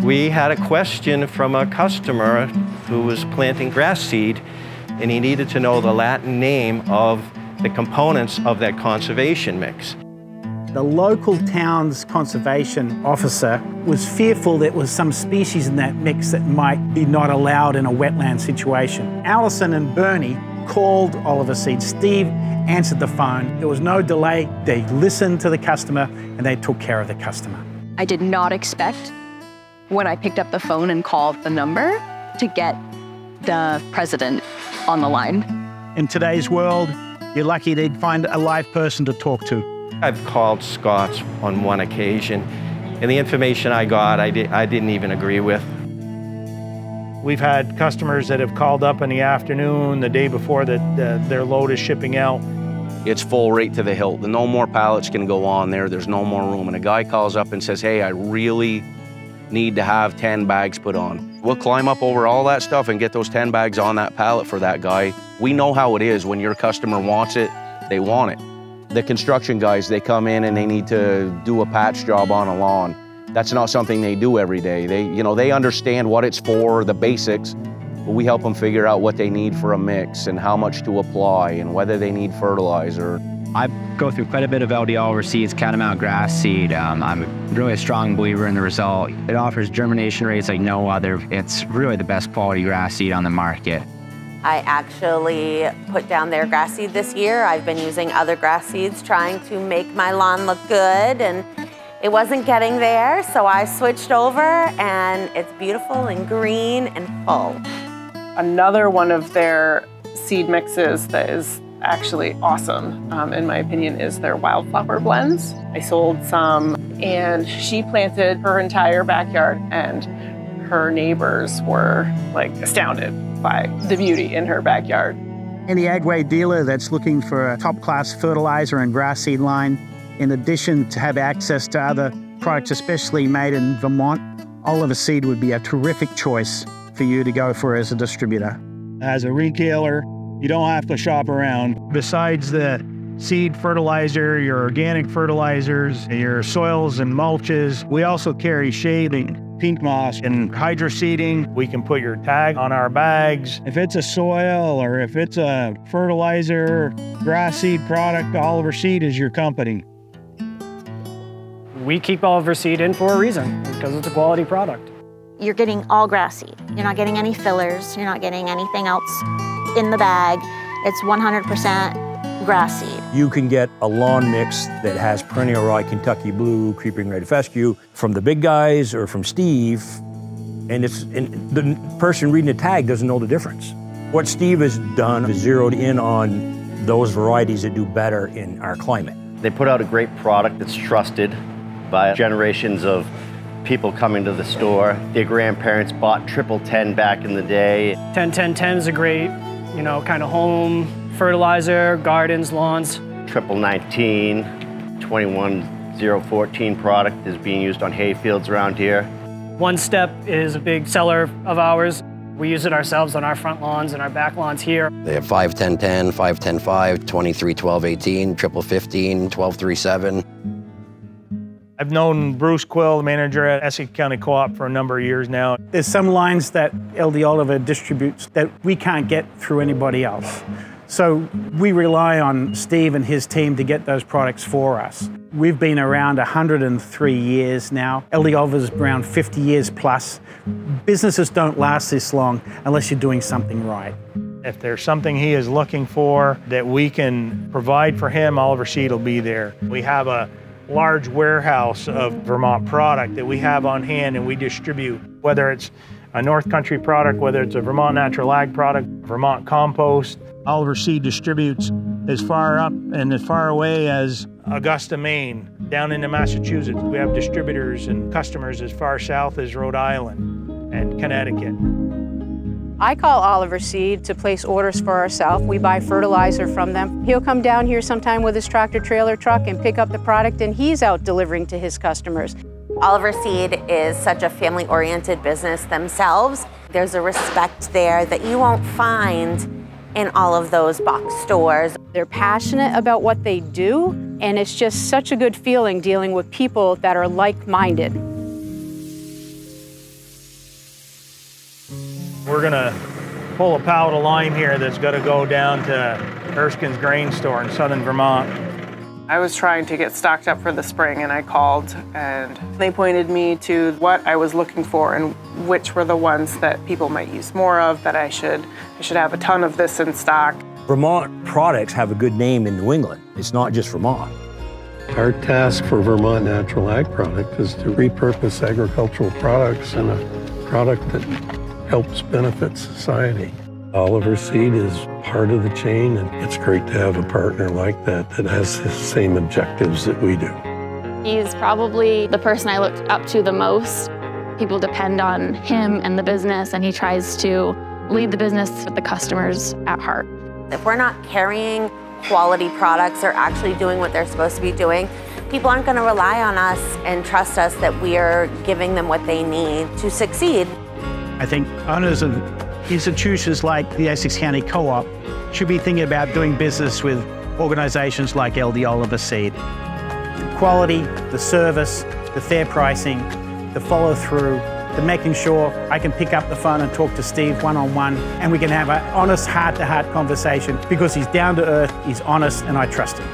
We had a question from a customer who was planting grass seed, and he needed to know the Latin name of the components of that conservation mix. The local town's conservation officer was fearful there was some species in that mix that might be not allowed in a wetland situation. Alison and Bernie called Oliver Seed. Steve answered the phone. There was no delay. They listened to the customer and they took care of the customer. I did not expect, when I picked up the phone and called the number, to get the president on the line. In today's world, you're lucky to find a live person to talk to. I've called Scott's on one occasion, and the information I got, I didn't even agree with. We've had customers that have called up in the afternoon, the day before their load is shipping out. It's full right to the hilt. No more pallets can go on there. There's no more room. And a guy calls up and says, hey, I really need to have 10 bags put on. We'll climb up over all that stuff and get those 10 bags on that pallet for that guy. We know how it is. When your customer wants it, they want it. The construction guys, they come in and they need to do a patch job on a lawn. That's not something they do every day. They understand what it's for, the basics, but we help them figure out what they need for a mix and how much to apply and whether they need fertilizer. I go through quite a bit of LD Oliver Seed's Catamount grass seed. I'm really a strong believer in the result. It offers germination rates like no other. It's really the best quality grass seed on the market. I actually put down their grass seed this year. I've been using other grass seeds trying to make my lawn look good, and it wasn't getting there, so I switched over, and it's beautiful and green and full. Another one of their seed mixes that is actually awesome, in my opinion, is their wildflower blends. I sold some, and she planted her entire backyard, and her neighbors were like astounded by the beauty in her backyard. Any Agway dealer that's looking for a top-class fertilizer and grass seed line, in addition to have access to other products especially made in Vermont, Oliver Seed would be a terrific choice for you to go for as a distributor. As a retailer, you don't have to shop around. Besides the seed fertilizer, your organic fertilizers, your soils and mulches, we also carry shading, pink moss, and hydro seeding. We can put your tag on our bags. If it's a soil or if it's a fertilizer, grass seed product, Oliver Seed is your company. We keep Oliver Seed in for a reason, because it's a quality product. You're getting all grass seed. You're not getting any fillers. You're not getting anything else in the bag. It's 100% grass seed. You can get a lawn mix that has perennial rye, Kentucky blue, creeping red fescue from the big guys or from Steve, and the person reading the tag doesn't know the difference. What Steve has done is zeroed in on those varieties that do better in our climate. They put out a great product that's trusted by generations of people coming to the store. Their grandparents bought Triple 10 back in the day. 10-10-10 is a great, kind of home fertilizer, gardens, lawns. Triple 19, 21014 product is being used on hay fields around here. One Step is a big seller of ours. We use it ourselves on our front lawns and our back lawns here. They have 5-10-10, 5-10-5, 23-12-18, triple 15, 12-3-7. I've known Bruce Quill, the manager at Essex County Co-op, for a number of years now. There's some lines that LD Oliver distributes that we can't get through anybody else. So we rely on Steve and his team to get those products for us. We've been around 103 years now. LD Oliver's around 50 years plus. Businesses don't last this long unless you're doing something right. If there's something he is looking for that we can provide for him, Oliver Seed will be there. We have a large warehouse of Vermont product that we have on hand and we distribute, whether it's a North Country product, whether it's a Vermont Natural Ag product, Vermont compost. Oliver Seed distributes as far up and as far away as Augusta, Maine, down into Massachusetts. We have distributors and customers as far south as Rhode Island and Connecticut. I call Oliver Seed to place orders for ourselves. We buy fertilizer from them. He'll come down here sometime with his tractor trailer truck and pick up the product, and he's out delivering to his customers. Oliver Seed is such a family-oriented business themselves. There's a respect there that you won't find in all of those box stores. They're passionate about what they do, and it's just such a good feeling dealing with people that are like-minded. we're gonna pull a pallet of lime here that's gonna go down to Erskine's grain store in southern Vermont. I was trying to get stocked up for the spring and I called and they pointed me to what I was looking for and which were the ones that people might use more of, that I should have a ton of this in stock. Vermont products have a good name in New England. It's not just Vermont. Our task for Vermont Natural Ag Product is to repurpose agricultural products in a product that helps benefit society. Oliver Seed is part of the chain, and it's great to have a partner like that that has the same objectives that we do. He's probably the person I looked up to the most. People depend on him and the business, and he tries to lead the business with the customers at heart. If we're not carrying quality products or actually doing what they're supposed to be doing, people aren't going to rely on us and trust us that we are giving them what they need to succeed. I think owners of institutions like the Essex County Co-op should be thinking about doing business with organisations like LD Oliver Seed. The quality, the service, the fair pricing, the follow through, the making sure I can pick up the phone and talk to Steve one-on-one and we can have an honest heart-to-heart conversation because he's down to earth, he's honest, and I trust him.